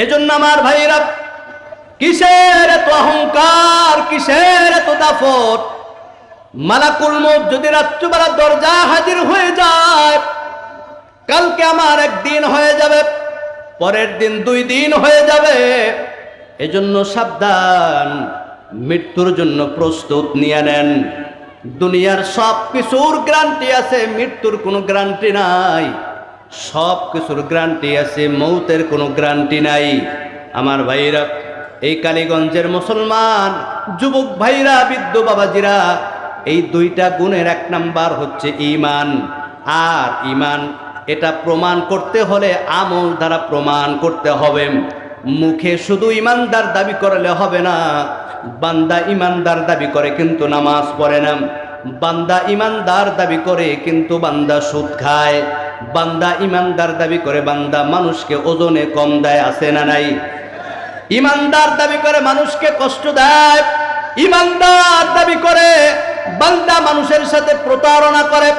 এজন্য আমার ভাইরা, কিসের এত অহংকার, কিসের এত দাপট? মালাকুল মউত যদি রাত্রিবেলা দরজা হাজির হয়ে যায়, কালকে আমার একদিন হয়ে যাবে, পরের দিন 2 দিন হয়ে যাবে। এজন্য সাবধান, মৃত্যুর জন্য প্রস্তুত নিয়ে নেন। দুনিয়ার সব কিছুর গ্যারান্টি আছে, মৃত্যুর কোনো গ্যারান্টি নাই। সব কিছুর গ্যারান্টি আছে, মৌতের কোনো গ্যারান্টি নাই। আমার ভাইরা, এই কালীগঞ্জের মুসলমান যুবক ভাইরা, বৃদ্ধ বাবাজিরা, এই 2টা গুণের 1 নাম্বার হচ্ছে ঈমান। আর ঈমান এটা প্রমাণ করতে হলে আমল দ্বারা প্রমাণ করতে হবে। মুখে শুধু ঈমানদার দাবি করলে হবে না। বান্দা ঈমানদার দাবি করে কিন্তু নামাজ পড়ে না। বান্দা ঈমানদার দাবি করে কিন্তু বান্দা সুদ খায়। বান্দা ঈমানদার দাবি করে, বান্দা মানুষকে ওজনে কম দেয়, আছে না নাই? ঈমানদার দাবি করে মানুষকে কষ্ট দেয়। ঈমানদার দাবি করে বান্দা মানুষের সাথে প্রতারণা করে।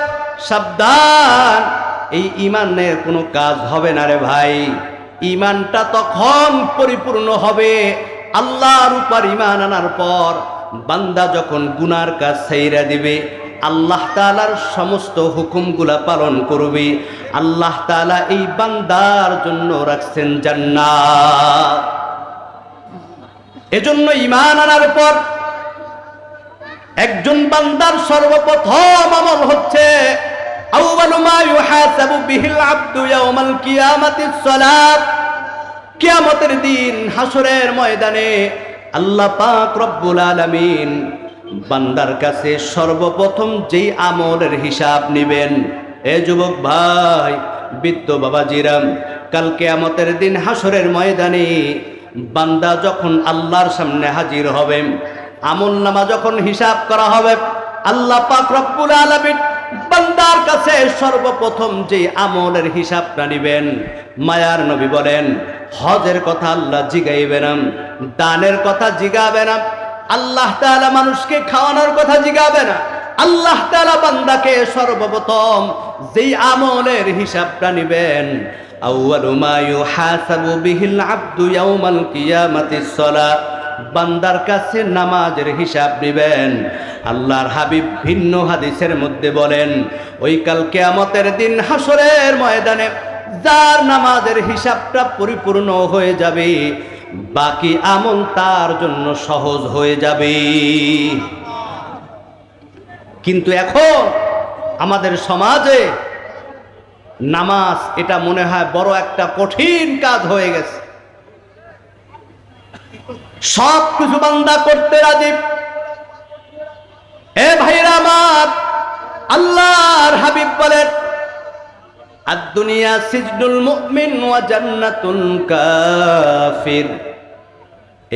সাবধান, এই ঈমানের কোনো কাজ হবে না রে ভাই। ঈমানটা তখন পরিপূর্ণ হবে আল্লাহর উপর ঈমান আনার পর। বান্দা যখন গুনার কাজ ছাইরা দিবে, আল্লাহ তাআলার সমস্ত হুকুমগুলা পালন করবে, আল্লাহ তাআলা এই বান্দার জন্য রাখছেন জান্নাত। এজন্য ঈমান আনার পর একজন বান্দার সর্বপ্রথম আমল হচ্ছে, আউয়ালু মা ইউহাসাবু বিহিল আবদু ইয়াউমাল কিয়ামাতিস সালাত। কিয়ামতের দিন হাসরের ময়দানে আল্লাহ পাক রব্বুল আলামিন বান্দার কাছে সর্বপ্রথম যেই আমলের হিসাব নেবেন, এ যুবক ভাই, বৃদ্ধ বাবাজিরা, কাল কিয়ামতের দিন হাসরের ময়দানে বান্দা যখন আল্লাহর সামনে হাজির হবে, আমল নামা যখন হিসাব করা হবে, আল্লাহ পাক রব্বুল আলামিন বান্দার কাছে সর্বপ্রথম যে আমলের হিসাবটা নিবেন, মায়ার নবী বলেন, হজের কথা আল্লাহ জিগাইবে না, দানের কথা জিগাবে না, আল্লাহ তাআলা মানুষকে খাওয়ানোর কথা জিগাবে না। আল্লাহ তাআলা বান্দাকে সর্বপ্রথম যেই আমলের হিসাবটা নিবেন, আউয়ালু মা ইউহাসাবু বিহিল আবদু ইয়াউমাল কিয়ামাতিস সালাত, বান্দার কাছে নামাজের হিসাব নেবেন। আল্লাহর হাবিব ভিন্ন হাদিসের মধ্যে বলেন, ওই কাল কিয়ামতের দিন হাসরের ময়দানে যার নামাজের হিসাবটা পরিপূর্ণ হয়ে যাবে, বাকি আমল তার জন্য সহজ হয়ে যাবে। কিন্তু এখন আমাদের সমাজে নামাজ এটা মনে হয় বড় একটা কঠিন কাজ হয়ে গেছে। সব কিছু বান্দা করতে রাজি। এ ভাইরা আমার, আল্লাহর হাবিব বলেন, আদ-দুনিয়া সিজনুল মুমিন ওয়া জান্নাতুল কাফির।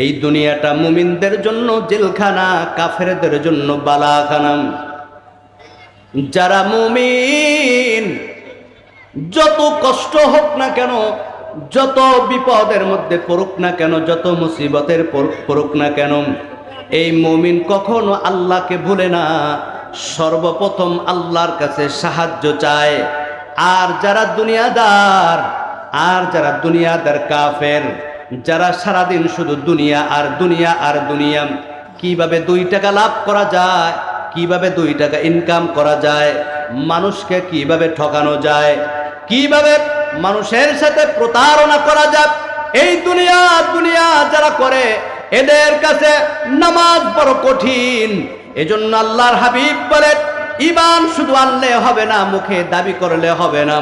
এই দুনিয়াটা মুমিনদের জন্য জেলখানা, কাফেরদের জন্য বালাখানা। যারা মুমিন, যত কষ্ট হোক না কেন, যত বিপদের মধ্যে পড়ুক না কেন, যত মুসিবতের পড়ুক না কেন, এই মুমিন কখনো আল্লাহকে ভুলে না, সর্বপ্রথম আল্লাহর কাছে সাহায্য চায়। আর যারা দুনিয়াদার কাফের, যারা সারাদিন শুধু দুনিয়া আর দুনিয়া আর দুনিয়া, কিভাবে 2 টাকা লাভ করা যায়, কিভাবে 2 টাকা ইনকাম করা যায়, মানুষকে কিভাবে ঠকানো যায়, কিভাবে মানুষের সাথে প্রতারণা করা যায়, এই দুনিয়া যারা করে, এদের কাছে নামাজ বড় কঠিন। এজন্য আল্লাহর হাবিব বলেন, ঈমান শুধু আনলে হবে না, মুখে দাবি করলে হবে না,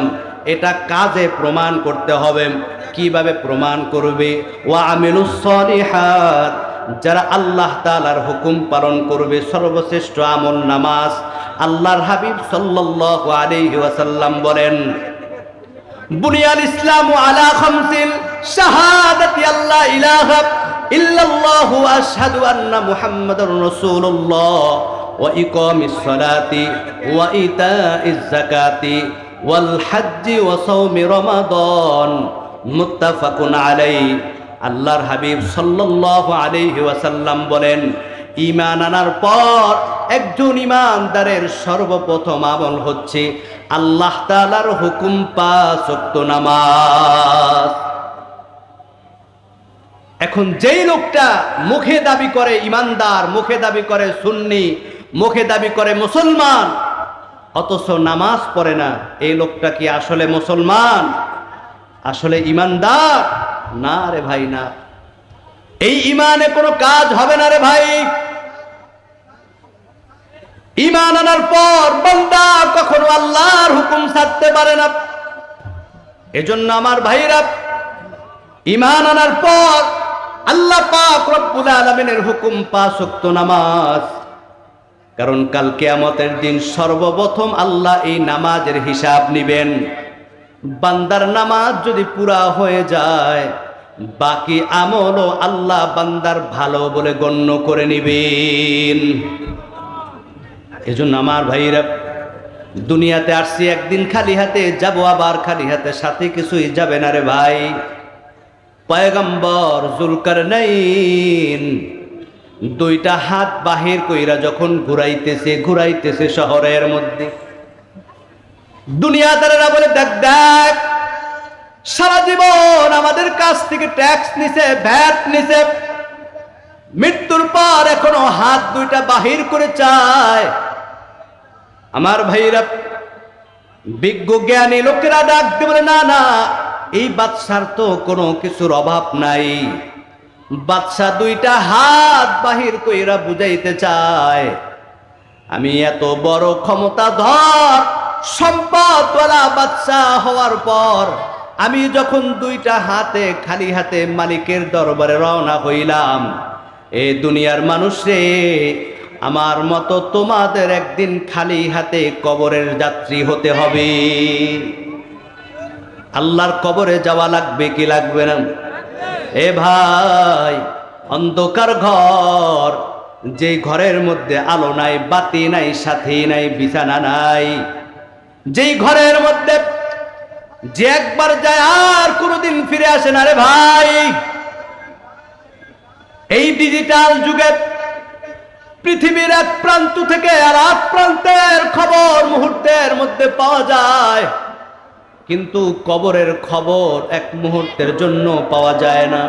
এটা কাজে প্রমাণ করতে হবে। কিভাবে প্রমাণ করবে? ওয়া আমিলুস সলিহাত, যারা আল্লাহ তাআলার হুকুম পালন করবে, সর্বশ্রেষ্ঠ আমল নামাজ। আল্লাহর হাবিব সাল্লাল্লাহু আলাইহি ওয়াসাল্লাম বলেন, বুনিয়াল ইসলামু আলা খামসিন, শাহাদাতি আল্লা ইলাহা ইল্লাল্লাহু ওয়া আশহাদু আন্না মুহাম্মাদুর রাসূলুল্লাহ ওয়া ইকামিস সালাতি ওয়া ইতাইজ যাকাতি ওয়াল হজ্জি ওয়া সাওমি রমাদান, মুত্তাফাকুন আলাইহি। আল্লাহর হাবিব সাল্লাল্লাহু আলাইহি ওয়াসাল্লাম বলেন, ঈমান আনার পর একজন ঈমানদারের সর্বপ্রথম আমল হচ্ছে আল্লাহ তাআলার হুকুম 5 ওয়াক্ত নামাজ। এখন যেই লোকটা মুখে দাবি করে ইমানদার, মুখে দাবি করে সুন্নি, মুখে দাবি করে মুসলমান, অথচ নামাজ পড়ে না, এই লোকটা কি আসলে মুসলমান, আসলে ইমানদার? না রে ভাই, না। এই ইমানে কোনো কাজ হবে না রে ভাই। ইমান আনার পর বান্দা কখনো আল্লাহর হুকুম ছাড়তে পারে না। এজন্য আমার ভাইরা, ইমান আনার পর আল্লাহ পাক রব্বুল আলামিনের হুকুম 5 ওয়াক্ত নামাজ। কারণ কাল কিয়ামতের দিন সর্বপ্রথম আল্লাহ এই নামাজের হিসাব নিবেন। বান্দার নামাজ যদি পুরা হয়ে যায়, বাকি আমলও আল্লাহ বান্দার ভালো বলে গণ্য করে নিবেন। এজন্য আমার ভাইরা, দুনিয়াতে আসছি একদিন খালি হাতে যাব, আবার খালি হাতে, সাথে কিছুই যাবে না রে ভাই। পয়গম্বর যুলকারনাইন 2টা হাত বাহির কইরা যখন ঘুরাইতেছে শহরের মধ্যে, দুনিয়াদারেরা বলে, দেখ দেখ, সারা জীবন আমাদের কাছ থেকে ট্যাক্স নিছে, ভ্যাট নিছে, মৃত্যুর পর এখনো হাত 2টা বাহির করে চায়। আমার ভাইরা, বিজ্ঞ জ্ঞানী লোকেরা ডাক দিয়ে বলে, না না, এই বাদশার তো কোনো কিছুর অভাব নাই। বাদশা 2টা হাত বাহির কইরা বুঝাইতে চায়, আমি এত বড় ক্ষমতাধর সম্পদওয়ালা বাদশা হওয়ার পর আমি যখন 2টা হাতে খালি হাতে মালিকের দরবারে রওনা হইলাম, এ দুনিয়ার মানুষ রে, আমার মতো তোমাদের একদিন খালি হাতে কবরের যাত্রী হতে হবে। আল্লাহর কবরে যাওয়া লাগবে কি লাগবে না? এ ভাই, অন্ধকার ঘর, যে ঘরের মধ্যে আলো নাই, বাতি নাই, সাথী নাই, বিছানা নাই, যেই ঘরের মধ্যে যে একবার যায় আর কোনোদিন ফিরে আসে না রে ভাই। এই ডিজিটাল যুগে পৃথিবীর এক প্রান্ত থেকে আর এক প্রান্তের খবর মুহূর্তের মধ্যে পাওয়া যায়, কিন্তু কবরের খবর এক মুহূর্তের জন্য পাওয়া যায় না।